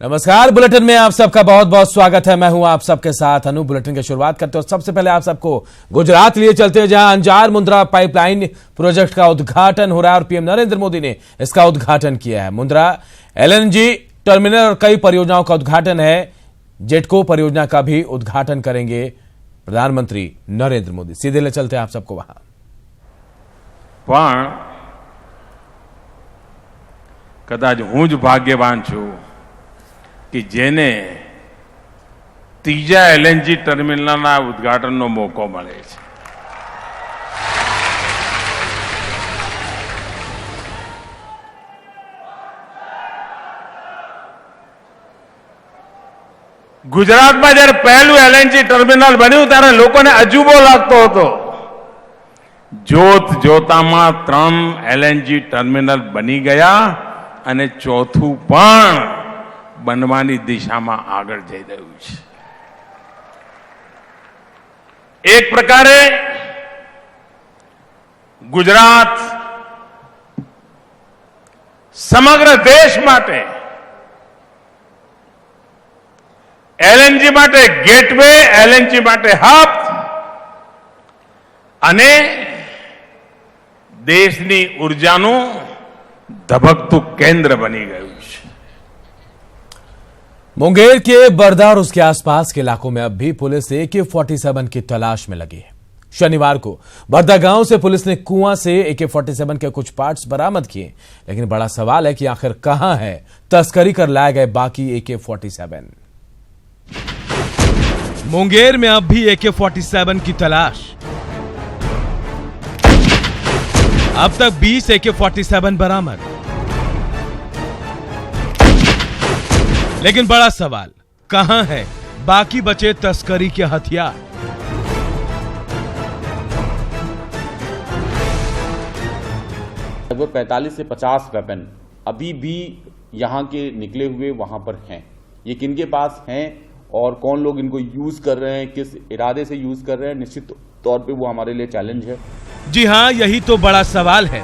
नमस्कार। बुलेटिन में आप सबका बहुत बहुत स्वागत है। मैं हूं आप सबके साथ अनु। बुलेटिन की शुरुआत करते हैं और सबसे पहले आप सबको गुजरात लिए चलते हैं, जहां अंजार मुंद्रा पाइपलाइन प्रोजेक्ट का उद्घाटन हो रहा है और पीएम नरेंद्र मोदी ने इसका उद्घाटन किया है। मुंद्रा एलएनजी टर्मिनल और कई परियोजनाओं का उद्घाटन है। जेटको परियोजना का भी उद्घाटन करेंगे प्रधानमंत्री नरेंद्र मोदी। सीधे ले चलते हैं आप सबको वहां। कदाच हूं ज भाग्यवान छूं कि जेने तीजा एलएनजी टर्मिनलना उद्घाटनનો મોકો મળે છે। ગુજરાતમાં જ્યારે પહેલું એલએનજી ટર્મિનલ બન્યું ત્યારે લોકોને અજુબો લાગતો હતો। જોત જોતામાં 3 એલએનજી ટર્મિનલ બની ગયા અને ચોથું પણ बनवानी दिशा में आगळ जई रह्यु छे। एक प्रकारे गुजरात समग्र देश माटे एलएनजी माटे गेटवे, एलएनजी माटे हब अने देशनी ऊर्जानुं धबकतुं केंद्र बनी गयुं छे। मुंगेर के बरदा और उसके आसपास के इलाकों में अब भी पुलिस AK-47 की तलाश में लगी है। शनिवार को बरदा गांव से पुलिस ने कुआं से AK-47 के कुछ पार्ट्स बरामद किए, लेकिन बड़ा सवाल है कि आखिर कहां है तस्करी कर लाए गए बाकी AK-47। मुंगेर में अब भी AK-47 की तलाश। अब तक 20 AK-47 बरामद, लेकिन बड़ा सवाल कहां है बाकी बचे तस्करी के हथियार। लगभग 45 से 50 वेपन अभी भी यहां के निकले हुए वहां पर हैं। ये किनके पास हैं और कौन लोग इनको यूज कर रहे हैं, किस इरादे से यूज कर रहे हैं, निश्चित तौर पे वो हमारे लिए चैलेंज है। जी हां, यही तो बड़ा सवाल है।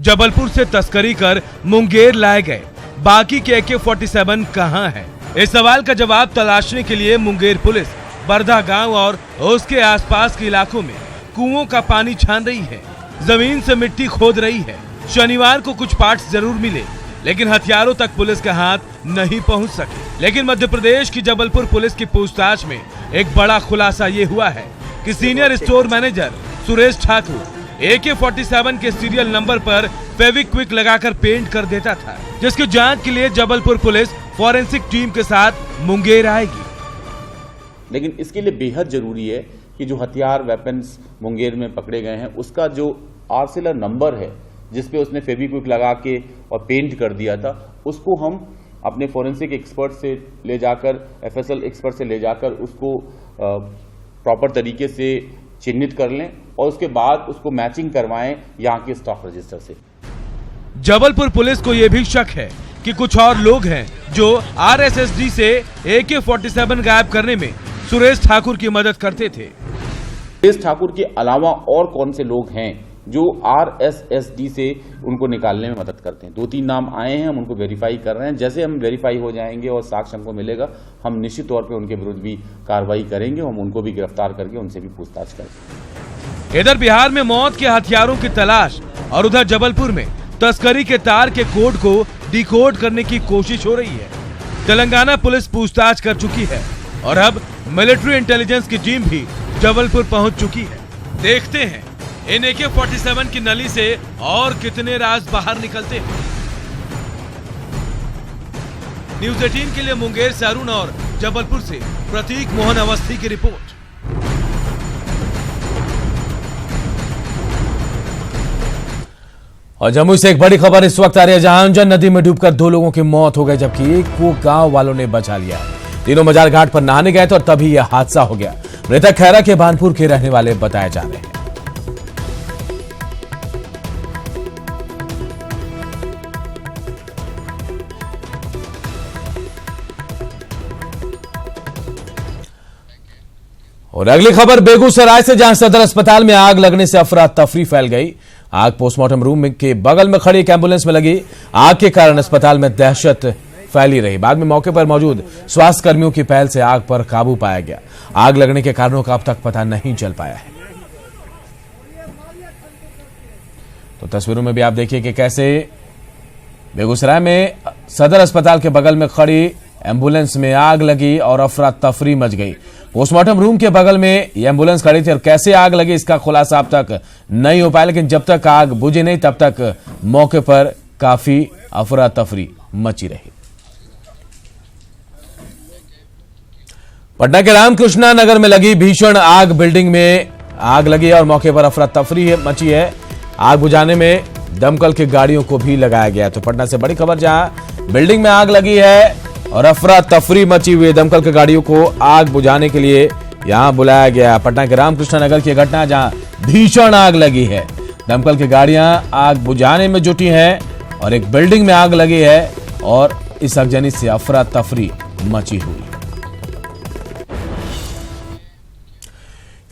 जबलपुर से तस्करी कर मुंगेर लाए गए बाकी के AK-47 कहां है? इस सवाल का जवाब तलाशने के लिए मुंगेर पुलिस बरदा गांव और उसके आसपास के इलाकों में कुओं का पानी छान रही है, जमीन से मिट्टी खोद रही है। शनिवार को कुछ पार्ट्स जरूर मिले, लेकिन हथियारों तक पुलिस का हाथ नहीं पहुंच सके। लेकिन मध्य प्रदेश की जबलपुर पुलिस की पूछताछ में एक बड़ा खुलासा ये हुआ है कि senior store manager Suresh Thakur AK-47 के सीरियल नंबर पर फेविक्विक लगाकर पेंट कर देता था, जिसकी जांच के लिए जबलपुर पुलिस फॉरेंसिक टीम के साथ मुंगेर आएगी। लेकिन इसके लिए बेहद जरूरी है कि जो हथियार वेपन्स मुंगेर में पकड़े गए हैं उसका जो आरसीएल नंबर है जिसपे उसने फेविक्विक लगा के और पेंट कर दिया था, उसको हम अपने फॉरेंसिक एक्सपर्ट से ले जाकर, FSL एक्सपर्ट से ले जाकर उसको प्रॉपर तरीके से चिन्हित कर लें और उसके बाद उसको मैचिंग करवाएं यहाँ के स्टॉक रजिस्टर से। जबलपुर पुलिस को यह भी शक है कि कुछ और लोग हैं जो RSSD से AK-47 गायब करने में सुरेश ठाकुर की मदद करते थे। सुरेश ठाकुर के अलावा और कौन से लोग हैं जो RSSD से उनको निकालने में मदद करते हैं? 2-3 नाम आए हैं, हम उनको वेरीफाई कर रहे हैं। जैसे हम वेरीफाई हो जाएंगे और साक्ष्य हमको मिलेगा, हम निश्चित तौर पे उनके विरुद्ध भी कार्रवाई करेंगे। हम उनको भी गिरफ्तार करके उनसे भी पूछताछ करेंगे। इधर बिहार में मौत के हथियारों की तलाश और उधर जबलपुर में तस्करी के तार के कोड को डिकोड करने की कोशिश हो रही है। तेलंगाना पुलिस पूछताछ कर चुकी है और अब मिलिट्री इंटेलिजेंस की टीम भी जबलपुर पहुंच चुकी है। देखते हैं इन AK-47 की नली से और कितने राज बाहर निकलते हैं। न्यूज़ 18 के लिए मुंगेर से अरुण और जबलपुर से प्रतीक मोहन अवस्थी की रिपोर्ट। और जम्मू से एक बड़ी खबर इस वक्त आ रही है, जहां अंजन नदी में डूबकर 2 लोगों की मौत हो गई, जबकि एक को गांव वालों ने बचा लिया। तीनों मजार घाट पर नहाने गए थे और तभी यह हादसा हो गया। मृतक खैरा के भानपुर के रहने वाले बताए जा रहे हैं। और अगली खबर बेगूसराय से, जहां सदर अस्पताल में आग लगने से अफरा तफरी फैल गई। आग पोस्टमार्टम रूम के बगल में खड़ी एक एम्बुलेंस में लगी। आग के कारण अस्पताल में दहशत फैली रही। बाद में मौके पर मौजूद स्वास्थ्य कर्मियों की पहल से आग पर काबू पाया गया। आग लगने के कारणों का अब तक पता नहीं चल पाया है। तो तस्वीरों में भी आप देखिए कि कैसे बेगूसराय में सदर अस्पताल के बगल में खड़ी एम्बुलेंस में आग लगी और अफरा तफरी मच गई। पोस्टमार्टम रूम के बगल में यह एम्बुलेंस खड़ी थी और कैसे आग लगी इसका खुलासा अब तक नहीं हो पाया, लेकिन जब तक आग बुझी नहीं तब तक मौके पर काफी अफरा तफरी मची रही। पटना के रामकृष्णा नगर में लगी भीषण आग, बिल्डिंग में आग लगी और मौके पर अफरा तफरी मची है। आग बुझाने में दमकल की गाड़ियों को भी लगाया गया। तो पटना से बड़ी खबर, जहां बिल्डिंग में आग लगी है और अफरा तफरी मची हुई, दमकल की गाड़ियों को आग बुझाने के लिए यहां बुलाया गया। पटना के रामकृष्ण नगर की घटना, जहां भीषण आग लगी है, दमकल की गाड़ियां आग बुझाने में जुटी हैं और एक बिल्डिंग में आग लगी है और इस आगजनी से अफरा तफरी मची हुई।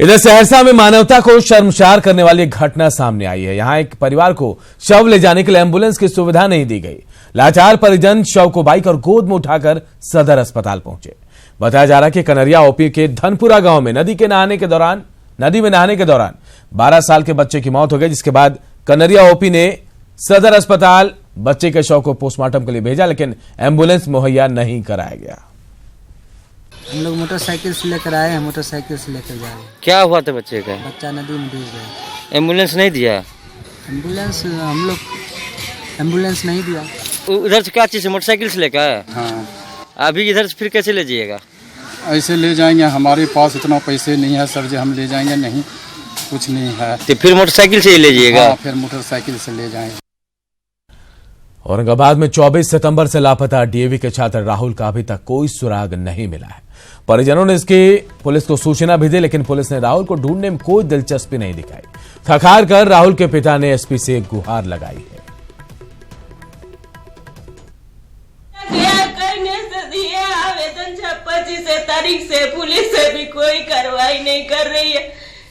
इधर सहरसा में मानवता को शर्मसार करने वाली एक घटना सामने आई है। यहां एक परिवार को शव ले जाने के लिए एम्बुलेंस की सुविधा नहीं दी गई। लाचार परिजन शव को बाइक और गोद में उठाकर सदर अस्पताल पहुंचे। बताया जा रहा है कि कनरिया ओपी के धनपुरा गांव में नदी में नहाने के दौरान 12 साल के बच्चे की मौत हो गई, जिसके बाद कनरिया ओपी ने सदर अस्पताल बच्चे के शव को पोस्टमार्टम के लिए भेजा, लेकिन एम्बुलेंस मुहैया नहीं कराया गया। हम लोग मोटरसाइकिल से लेकर आए हैं, मोटरसाइकिल से लेकर जा रहे हैं। क्या हुआ था बच्चे का? बच्चा नदी में डूब गया। एम्बुलेंस नहीं दिया? एम्बुलेंस हम लोग एम्बुलेंस नहीं दिया। उधर से क्या चीज़ से मोटरसाइकिल से लेकर आए? हाँ। अभी इधर से फिर कैसे ले जाइएगा? ऐसे ले जाएंगे, हमारे पास इतना पैसे नहीं है सर जी, हम ले जाएंगे नहीं, कुछ नहीं है। तो फिर मोटरसाइकिल से ही ले जाइएगा? हाँ, फिर मोटरसाइकिल से ले जाएंगे। औरंगाबाद में 24 सितंबर से लापता डीएवी के छात्र राहुल का अभी तक कोई सुराग नहीं मिला है। परिजनों ने इसकी पुलिस को सूचना भी दी, लेकिन पुलिस ने राहुल को ढूंढने में कोई दिलचस्पी नहीं दिखाई। थकार कर राहुल के पिता ने एसपी से गुहार लगाई है। आवेदन 25 तारीख से पुलिस से भी कोई कार्रवाई नहीं कर रही है।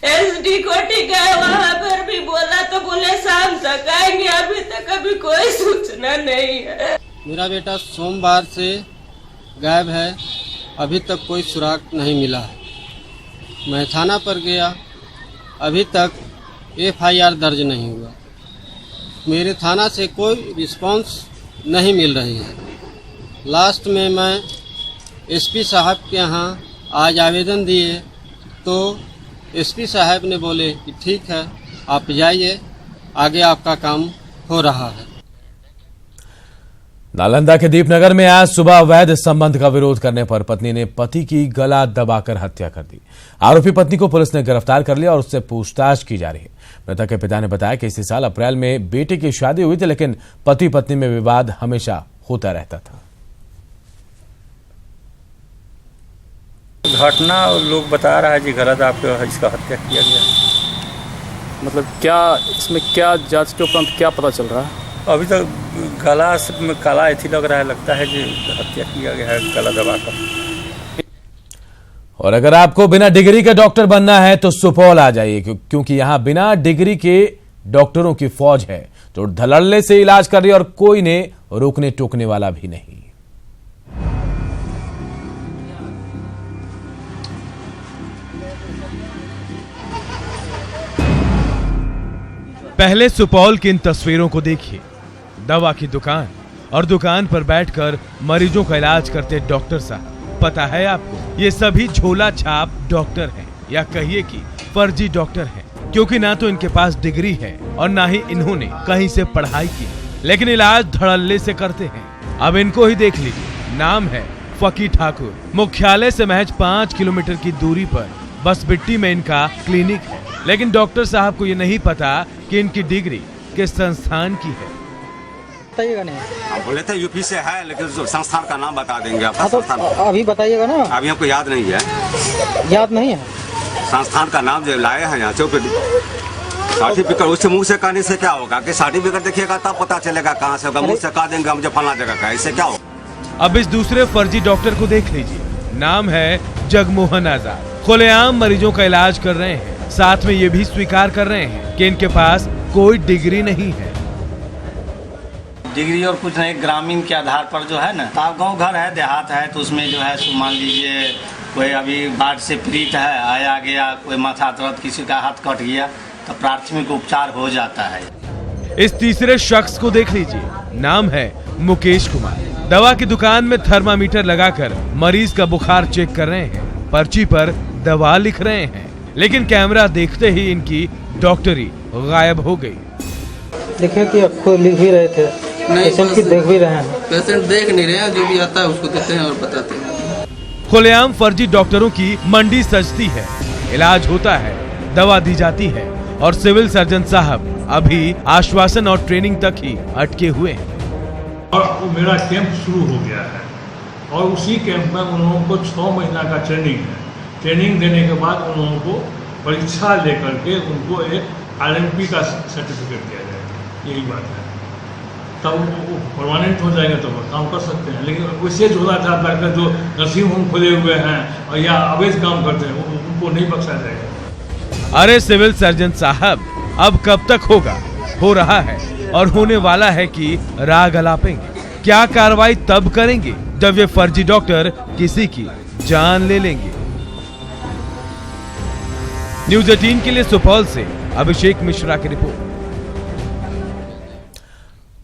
एसडी कोर्ट गए, वहां पर भी बोला तो बोले शाम तक आएंगे, अभी तक अभी कोई सूचना नहीं है। मेरा बेटा सोमवार से गायब है, अभी तक कोई सुराग नहीं मिला है। मैं थाना पर गया, अभी तक एफआईआर दर्ज नहीं हुआ। मेरे थाना से कोई रिस्पांस नहीं मिल रही है। लास्ट में मैं एसपी साहब के यहाँ आज आवेदन दिए तो एसपी साहब ने बोले कि ठीक है आप जाइए, आगे आपका काम हो रहा है। नालंदा के दीपनगर में आज सुबह अवैध संबंध का विरोध करने पर पत्नी ने पति की गला दबाकर हत्या कर दी। आरोपी पत्नी को पुलिस ने गिरफ्तार कर लिया और उससे पूछताछ की जा रही है। मृतक के पिता ने बताया कि इसी साल अप्रैल में बेटे की शादी हुई थी, लेकिन पति पत्नी में विवाद हमेशा होता रहता था। घटना लोग बता रहा है जी गलत आपको इसका हत्या किया गया। मतलब क्या इसमें क्या जांच के उपरांत क्या पता चल रहा है? अभी तक गला में काला ऐसी लग रहा है, लगता है कि हत्या किया गया है गला दबाकर। और अगर आपको बिना डिग्री के डॉक्टर बनना है तो सुपौल आ जाइए, क्योंकि यहां बिना डिग्री के डॉक्टरों की फौज है जो धड़ल्ले से इलाज कर रही है और कोई ने रोकने टोकने वाला भी नहीं। पहले सुपौल की इन तस्वीरों को देखिए। दवा की दुकान और दुकान पर बैठकर मरीजों का इलाज करते डॉक्टर साहब। पता है आपको, ये सभी झोला छाप डॉक्टर हैं, या कहिए कि फर्जी डॉक्टर हैं, क्योंकि ना तो इनके पास डिग्री है और ना ही इन्होंने कहीं से पढ़ाई की, लेकिन इलाज धड़ल्ले से करते हैं। अब इनको ही देख लीजिए। नाम है फकी ठाकुर। मुख्यालय से महज 5 किलोमीटर की दूरी पर बसबिट्टी में इनका क्लिनिक है, लेकिन डॉक्टर साहब को ये नहीं पता कि इनकी डिग्री किस संस्थान की है। बताइएगा नहीं? बोले थे यूपी से है, लेकिन संस्थान का नाम बता देंगे आपका। हाँ, तो संस्थान अभी बताइएगा ना। अभी हमको याद नहीं है। याद नहीं है? संस्थान का नाम जो लाए हैं यहाँ चौक सर्टिफिकेट, उससे मुंह से कहने से क्या होगा कि सर्टिफिकेट देखिएगा तब पता चलेगा कहाँ से होगा। मुंह से कह देंगे मुझे फला जगह का, इससे क्या होगा। अब इस दूसरे फर्जी डॉक्टर को देख लीजिए। नाम है जगमोहन आजाद। खुलेआम मरीजों का इलाज कर रहे हैं, साथ में ये भी स्वीकार कर रहे हैं कि इनके पास कोई डिग्री नहीं है। डिग्री और कुछ नहीं, ग्रामीण के आधार पर जो है ना, आप गांव घर है, देहात है, तो उसमें जो है मान लीजिए कोई अभी बाढ़ से पीड़ित है, आया गया, कोई माथा दर्द, किसी का हाथ कट गया, तो प्राथमिक उपचार हो जाता है। इस तीसरे शख्स को देख लीजिए, नाम है मुकेश कुमार। दवा की दुकान में थर्मामीटर लगाकर मरीज का बुखार चेक कर रहे हैं, पर्ची पर दवा लिख रहे हैं, लेकिन कैमरा देखते ही इनकी डॉक्टरी गायब हो गई। देखिए कि आपको लिख भी रहे थे, पेशेंट की देख भी रहे हैं। पेशेंट देख नहीं रहे हैं, जो भी आता है उसको देते हैं और बताते हैं। खुलेआम फर्जी डॉक्टरों की मंडी सजती है, इलाज होता है, दवा दी जाती है और सिविल सर्जन साहब अभी आश्वासन और ट्रेनिंग तक ही अटके हुए हैं। और वो मेरा कैंप शुरू हो गया है और उसी कैंप में उन लोगों को 6 महीना का ट्रेनिंग है। ट्रेनिंग देने के बाद उन लोगों को परीक्षा लेकर के उनको एक RMP का सर्टिफिकेट दिया जाएगा, यही बात है। तब वो परमानेंट हो जाएंगे तो वो काम कर सकते हैं। लेकिन विशेष हो रहा था डॉक्टर जो नर्सिंग होम खुले हुए हैं और या अवैध काम करते हैं, उनको नहीं बख्शा जाएगा। अरे सिविल सर्जन साहब, अब कब तक होगा? हो रहा है और होने वाला है कि राग अलापेंगे। क्या कार्रवाई तब करेंगे जब ये फर्जी डॉक्टर किसी की जान ले लेंगे। न्यूज़ 18 के लिए सुपौल से अभिषेक मिश्रा की रिपोर्ट।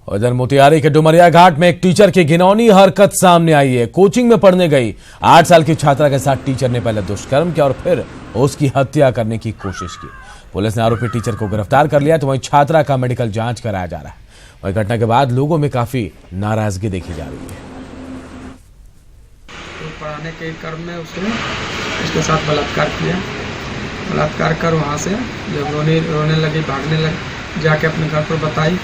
उधर मोतिहारी के डुमरिया घाट में एक टीचर की घिनौनी हरकत सामने आई है। कोचिंग में पढ़ने गई 8 साल की छात्रा के साथ टीचर ने पहले दुष्कर्म किया और फिर उसकी हत्या करने की कोशिश की। पुलिस ने आरोपी टीचर को गिरफ्तार कर लिया, तो वहीं छात्रा का मेडिकल जांच कराया जा रहा है। वहीं घटना के बाद लोगों में काफी नाराजगी देखी जा रही है। तो पढ़ाने के क्रम में उसके साथ बलात्कार किया, बलात्कार कर वहाँ से जब रोने लगी, भागने लगी, जाके अपने घर पर बताई,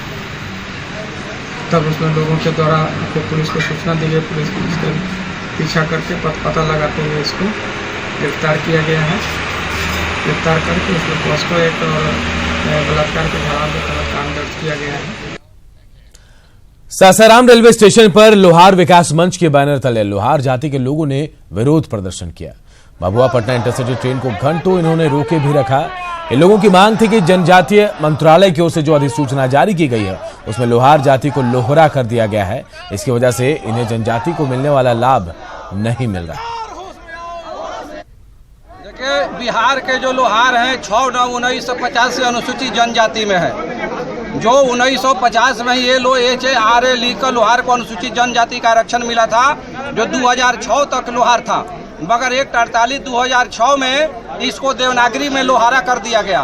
तब उसमें लोगों के द्वारा पुलिस को सूचना दी गई। पुलिस इसके पीछा करके पता लगाते हुए इसको गिरफ्तार किया गया है। गिरफ्तार करके उसमें पॉस्को एक्ट और बलात्कार के धारा के तहत काम दर्ज किया गया है। सासाराम रेलवे स्टेशन पर लोहार विकास मंच के बैनर तले लोहार जाति के लोगों ने विरोध प्रदर्शन किया। भभुआ पटना इंटरसिटी ट्रेन को घंटों इन्होंने रोके भी रखा। इन लोगों की मांग थी कि जनजातीय मंत्रालय की ओर से जो अधिसूचना जारी की गई है उसमें लोहार जाति को लोहरा कर दिया गया है। इसकी वजह से इन्हें जनजाति को मिलने वाला लाभ नहीं मिल रहा। बिहार के जो लोहार हैं 6/9/1950 से अनुसूचित जनजाति में है। जो 1950 में ये HARA लीग का लोहार को अनुसूचित जनजाति का आरक्षण मिला था, जो 2006 तक लोहार था, मगर एक्ट 48/2006 में इसको देवनागरी में लोहारा कर दिया गया।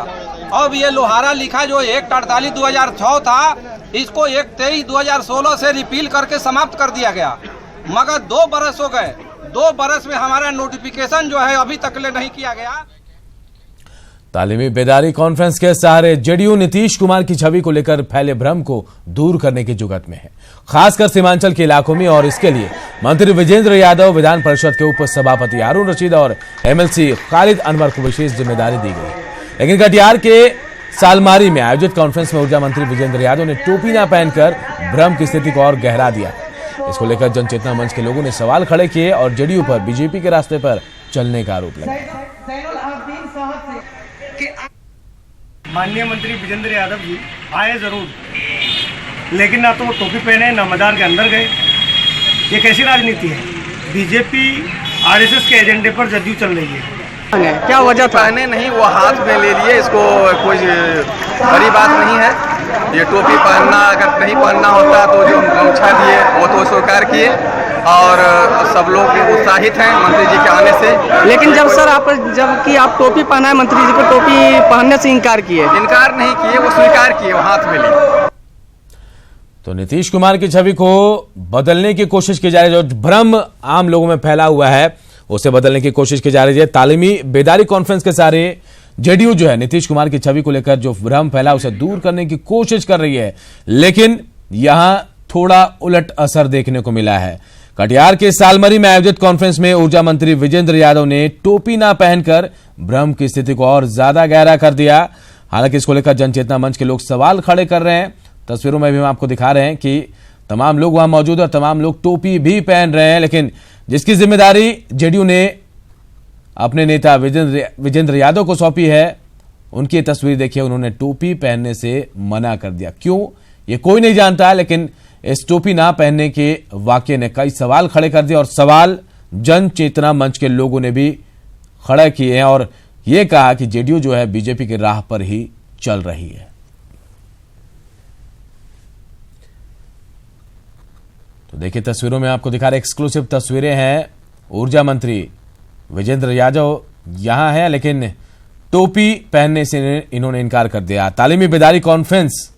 अब ये लोहारा लिखा जो एक्ट 48/2006 था, इसको एक्ट 23/2016 से रिपील करके समाप्त कर दिया गया। मगर 2 बरस हो गए, 2 बरस में हमारा नोटिफिकेशन जो है अभी तक ले नहीं किया गया। तालीमी बेदारी कॉन्फ्रेंस के सहारे जेडीयू नीतीश कुमार की छवि को लेकर फैले भ्रम को दूर करने की जुगत में है, खासकर सीमांचल के इलाकों में। और इसके लिए मंत्री विजेंद्र यादव, विधान परिषद के उप सभापति हारून रशीद और MLC खालिद अनवर को विशेष जिम्मेदारी दी गई। लेकिन कटिहार के सालमारी में आयोजित कॉन्फ्रेंस में ऊर्जा मंत्री विजेंद्र यादव ने टोपी न पहनकर भ्रम की स्थिति को और गहरा दिया। इसको लेकर जनचेतना मंच के लोगों ने सवाल खड़े किए और जेडीयू पर बीजेपी के रास्ते पर चलने का आरोप लगाया। माननीय मंत्री विजेंद्र यादव जी आए जरूर, लेकिन ना तो वो टोपी पहने ना मैदान के अंदर गए। ये कैसी राजनीति है? बीजेपी RSS के एजेंडे पर जदयू चल रही है। क्या वजह था? पहने नहीं, वो हाथ में ले लिए, इसको कोई बड़ी बात नहीं है। ये टोपी पहनना, अगर नहीं पहनना होता तो जो गमछा दिए वो तो स्वीकार किए और सब लोग उत्साहित हैं मंत्री जी के आने से। लेकिन जबकि आप टोपी पहनाए, मंत्री जी को टोपी पहनने से इनकार किए। इनकार नहीं किए, वो स्वीकार किए, वो हाथ में लिए। तो नीतीश कुमार की छवि को बदलने की कोशिश की जा रही है, जो भ्रम आम लोगों में फैला हुआ है उसे बदलने की कोशिश की जा रही है। तालीमी बेदारी कॉन्फ्रेंस के सारे जेडीयू जो है नीतीश कुमार की छवि को लेकर जो भ्रम फैला उसे दूर करने की कोशिश कर रही है, लेकिन यहां थोड़ा उलट असर देखने को मिला है। कटिहार के सालमरी में आयोजित कॉन्फ्रेंस में ऊर्जा मंत्री विजेंद्र यादव ने टोपी ना पहनकर भ्रम की स्थिति को और ज्यादा गहरा कर दिया। हालांकि इसको लेकर जनचेतना मंच के लोग सवाल खड़े कर रहे हैं। तस्वीरों में भी हम आपको दिखा रहे हैं कि तमाम लोग वहां मौजूद है, तमाम लोग टोपी भी पहन रहे हैं, लेकिन जिसकी जिम्मेदारी जेडीयू ने अपने नेता विजेंद्र यादव को सौंपी है, उनकी तस्वीर देखिए, उन्होंने टोपी पहनने से मना कर दिया। क्यों, ये कोई नहीं जानता है, लेकिन इस टोपी ना पहनने के वाकये ने कई सवाल खड़े कर दिए और सवाल जन चेतना मंच के लोगों ने भी खड़े किए हैं और ये कहा कि जेडीयू जो है बीजेपी की राह पर ही चल रही है। तो देखिए तस्वीरों में आपको दिखा रहे एक्सक्लूसिव तस्वीरें हैं। ऊर्जा मंत्री विजेंद्र यादव यहां हैं, लेकिन टोपी पहनने से इन्होंने इनकार कर दिया। तालीमी बेदारी कॉन्फ्रेंस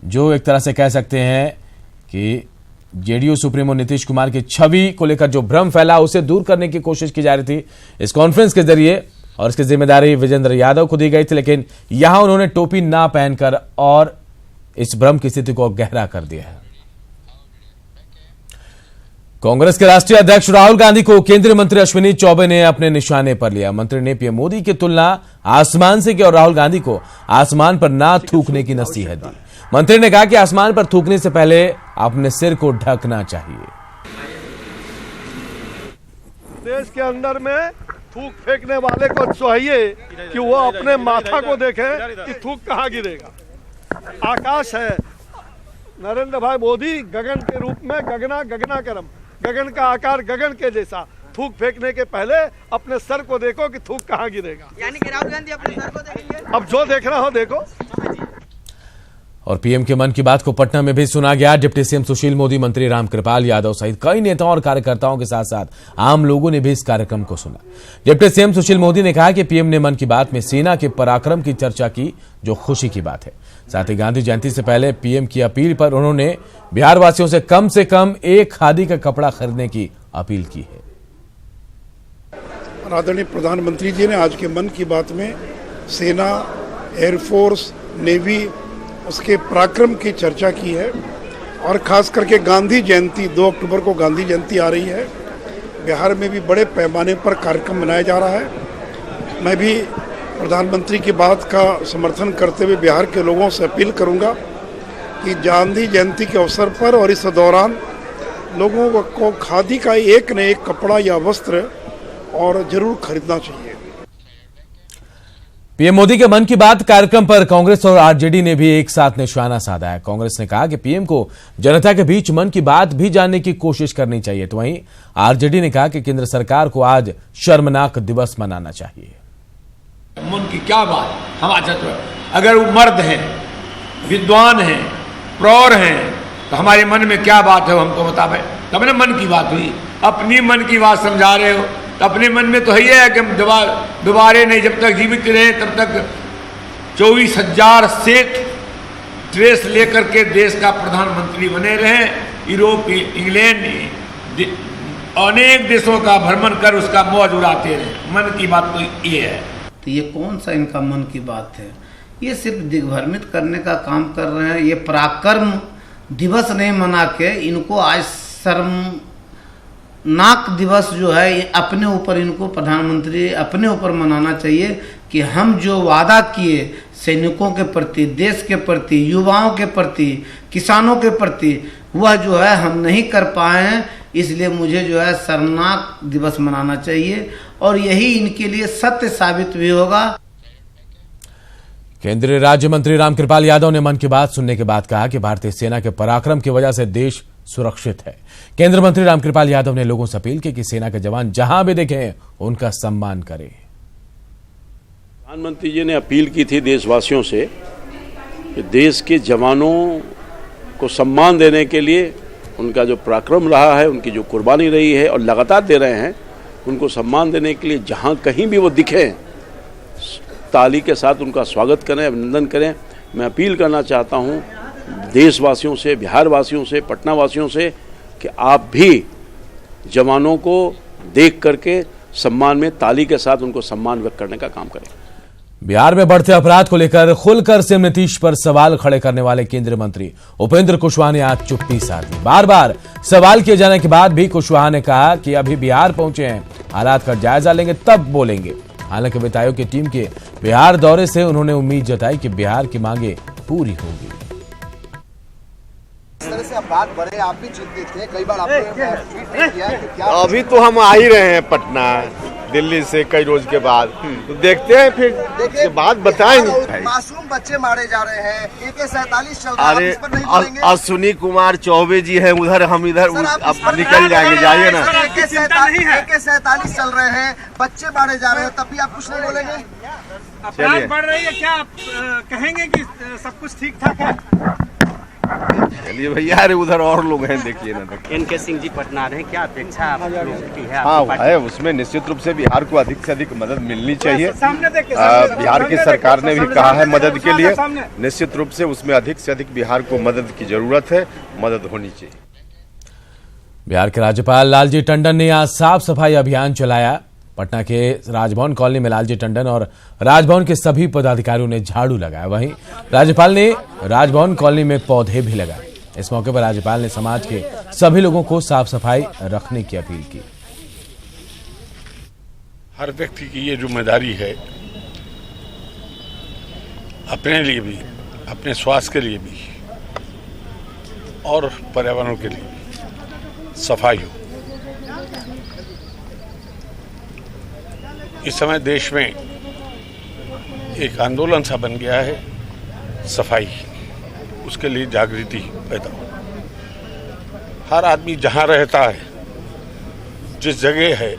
जो एक तरह से कह सकते हैं कि जेडीयू सुप्रीमो नीतीश कुमार की छवि को लेकर जो भ्रम फैला उसे दूर करने की कोशिश की जा रही थी इस कॉन्फ्रेंस के जरिए, और इसकी जिम्मेदारी विजेंद्र यादव को दी गई थी, लेकिन यहां उन्होंने टोपी ना पहनकर और इस भ्रम की स्थिति को गहरा कर दिया है। कांग्रेस के राष्ट्रीय अध्यक्ष राहुल गांधी को केंद्रीय मंत्री अश्विनी चौबे ने अपने निशाने पर लिया। मंत्री ने पीएम मोदी की तुलना आसमान से की और राहुल गांधी को आसमान पर ना थूकने की नसीहत दी। मंत्री ने कहा कि आसमान पर थूकने से पहले अपने सिर को ढकना चाहिए। देश के अंदर में थूक फेंकने वाले को चाहिए कि वो अपने माथा को देखे कि थूक कहाँ गिरेगा। आकाश है, नरेंद्र भाई मोदी गगन के रूप में गगना करम, गगन का आकार गगन के जैसा। थूक फेंकने के पहले अपने सर को देखो कि थूक कहाँ गिरेगा। यानी कि राहुल गांधी अपने सर को देखेंगे। अब जो देखना हो देखो। और पीएम के मन की बात को पटना में भी सुना गया। डिप्टी सीएम सुशील मोदी, मंत्री रामकृपाल यादव सहित कई नेताओं और कार्यकर्ताओं के साथ साथ आम लोगों ने भी इस कार्यक्रम को सुना। डिप्टी सीएम सुशील मोदी ने कहा कि पीएम ने मन की बात में सेना के पराक्रम की चर्चा की, जो खुशी की बात है। साथ ही गांधी जयंती से पहले पीएम की अपील पर उन्होंने बिहार वासियों से कम एक खादी का कपड़ा खरीदने की अपील की है। आदरणीय प्रधानमंत्री जी ने आज के मन की बात में सेना, एयरफोर्स, नेवी, उसके पराक्रम की चर्चा की है और खास करके गांधी जयंती 2 अक्टूबर को गांधी जयंती आ रही है। बिहार में भी बड़े पैमाने पर कार्यक्रम मनाया जा रहा है। मैं भी प्रधानमंत्री की बात का समर्थन करते हुए बिहार के लोगों से अपील करूंगा कि गांधी जयंती के अवसर पर और इस दौरान लोगों को खादी का एक न एक कपड़ा या वस्त्र और जरूर खरीदना चाहिए। पीएम मोदी के मन की बात कार्यक्रम पर कांग्रेस और आरजेडी ने भी एक साथ निशाना साधा है। कांग्रेस ने कहा कि पीएम को जनता के बीच मन की बात भी जानने की कोशिश करनी चाहिए, तो वहीं आरजेडी ने कहा कि केंद्र सरकार को आज शर्मनाक दिवस मनाना चाहिए। मन की क्या बात हमारा, अगर वो मर्द हैं, विद्वान हैं, प्रौढ़ हैं, तो हमारे मन में क्या बात है वो हमको बतावे, तब ना मन की बात हुई। अपनी मन की बात समझा रहे हो तो अपने मन में तो है ही कि हम दोबारे नहीं, जब तक जीवित रहे तब तक 24,000 सेठ ड्रेस लेकर के देश का प्रधानमंत्री बने रहे। यूरोप, इंग्लैंड, अनेक देशों का भ्रमण कर उसका मौज उड़ाते रहे। मन की बात तो ये है। तो ये कौन सा इनका मन की बात है? ये सिर्फ दिग्भ्रमित करने का काम कर रहे हैं। ये पराक्रम दिवस नहीं मना के इनको आज शर्मनाक दिवस जो है ये अपने ऊपर, इनको प्रधानमंत्री अपने ऊपर मनाना चाहिए कि हम जो वादा किए सैनिकों के प्रति, देश के प्रति, युवाओं के प्रति, किसानों के प्रति, वह जो है हम नहीं कर पाए हैं। इसलिए मुझे जो है शर्मनाक दिवस मनाना चाहिए और यही इनके लिए सत्य साबित भी होगा। केंद्रीय राज्य मंत्री रामकृपाल यादव ने मन की बात सुनने के बाद कहा कि भारतीय सेना के पराक्रम की वजह से देश सुरक्षित है। केंद्रीय मंत्री रामकृपाल यादव ने लोगों से अपील की कि सेना के जवान जहां भी दिखें उनका सम्मान करें। प्रधानमंत्री जी ने अपील की थी देशवासियों से कि देश के जवानों को सम्मान देने के लिए, उनका जो पराक्रम रहा है, उनकी जो कुर्बानी रही है और लगातार दे रहे हैं, उनको सम्मान देने के लिए जहां कहीं भी वो दिखें ताली के साथ उनका स्वागत करें, अभिनंदन करें। मैं अपील करना चाहता हूं देशवासियों से, बिहार वासियों से, पटना वासियों से कि आप भी जवानों को देख करके सम्मान में ताली के साथ उनको सम्मान व्यक्त करने का काम करें। बिहार में बढ़ते अपराध को लेकर खुलकर सीएम नीतीश पर सवाल खड़े करने वाले केंद्रीय मंत्री उपेंद्र कुशवाहा ने आज चुप्पी साधी। बार बार सवाल किए जाने के बाद भी कुशवाहा ने कहा कि अभी बिहार पहुंचे हैं, हालात का जायजा लेंगे तब बोलेंगे। हालांकि वित्त आयोग की टीम के बिहार दौरे से उन्होंने उम्मीद जताई कि बिहार की मांगे पूरी होगी। इस तरह से अपराध बढ़े, आप भी चिंतित थे, कई बार आपने ट्वीट किया कि क्या अभी तो हम आ ही रहे हैं पटना, दिल्ली से कई रोज के बाद, तो देखते हैं फिर उसके बाद बताएंगे। मासूम बच्चे मारे जा रहे हैं, AK-47 चल रहा है, अरे इस पर नहीं बोलेंगे? अश्विनी कुमार चौबे जी हैं उधर, हम इधर अब निकल जाएंगे, जाइए ना। AK-47 चल रहे हैं, बच्चे मारे जा रहे हैं, तब भी आप कुछ नहीं बोलेंगे? अपराध बढ़ रही है, क्या आप कहेंगे कि सब कुछ ठीक ठाक है? चलिए भैया, अरे उधर और लोग हैं, देखिए ना। NK सिंह जी पटना रहे, क्या अपेक्षा आप लोगों की है? हाँ है, उसमें निश्चित रूप से बिहार को अधिक से अधिक मदद मिलनी चाहिए। बिहार की सरकार ने भी कहा है मदद के लिए, निश्चित रूप से उसमें अधिक से अधिक बिहार को मदद की जरूरत है, मदद होनी चाहिए। बिहार के राज्यपाल लालजी टंडन ने आज साफ सफाई अभियान चलाया। पटना के राजभवन कॉलोनी में लालजी टंडन और राजभवन के सभी पदाधिकारियों ने झाड़ू लगाया। वहीं राज्यपाल ने राजभवन कॉलोनी में पौधे भी लगाए। इस मौके पर राज्यपाल ने समाज के सभी लोगों को साफ सफाई रखने की अपील की। हर व्यक्ति की ये जिम्मेदारी है, अपने लिए भी, अपने स्वास्थ्य के लिए भी और पर्यावरण के लिए सफाई हो। इस समय देश में एक आंदोलन सा बन गया है सफाई, उसके लिए जागृति पैदा हो। हर आदमी जहां रहता है, जिस जगह है,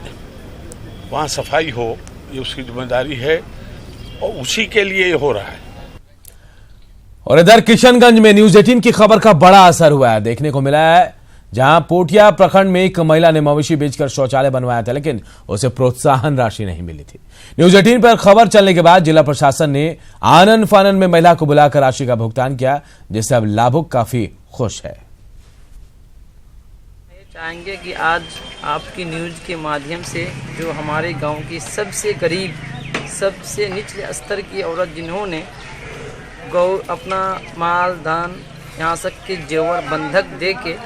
वहां सफाई हो, ये उसकी जिम्मेदारी है और उसी के लिए हो रहा है। और इधर किशनगंज में न्यूज 18 की खबर का बड़ा असर हुआ है। देखने को मिला है जहां पोटिया प्रखंड में एक महिला ने मवेशी बेचकर शौचालय बनवाया था, लेकिन उसे प्रोत्साहन राशि नहीं मिली थी। न्यूज 18 पर खबर चलने के बाद जिला प्रशासन ने आनन फानन में महिला को बुलाकर राशि का भुगतान किया, जिससे अब लाभुक काफी खुश है। चाहेंगे कि आज आपकी न्यूज के माध्यम से जो हमारे गांव की सबसे गरीब, सबसे निचले स्तर की औरत जिन्होंने गौ अपना माल धान यहाँ तक के जेवर बंधक दे के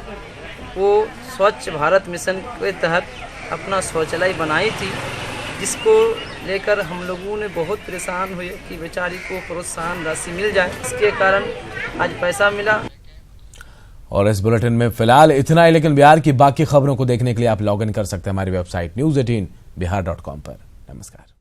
वो स्वच्छ भारत मिशन के तहत अपना शौचालय बनाई थी, जिसको लेकर हम लोगों ने बहुत परेशान हुए कि बेचारी को प्रोत्साहन राशि मिल जाए। इसके कारण आज पैसा मिला। और इस बुलेटिन में फिलहाल इतना ही, लेकिन बिहार की बाकी खबरों को देखने के लिए आप लॉग इन कर सकते हैं हमारी वेबसाइट news18bihar.com पर। नमस्कार।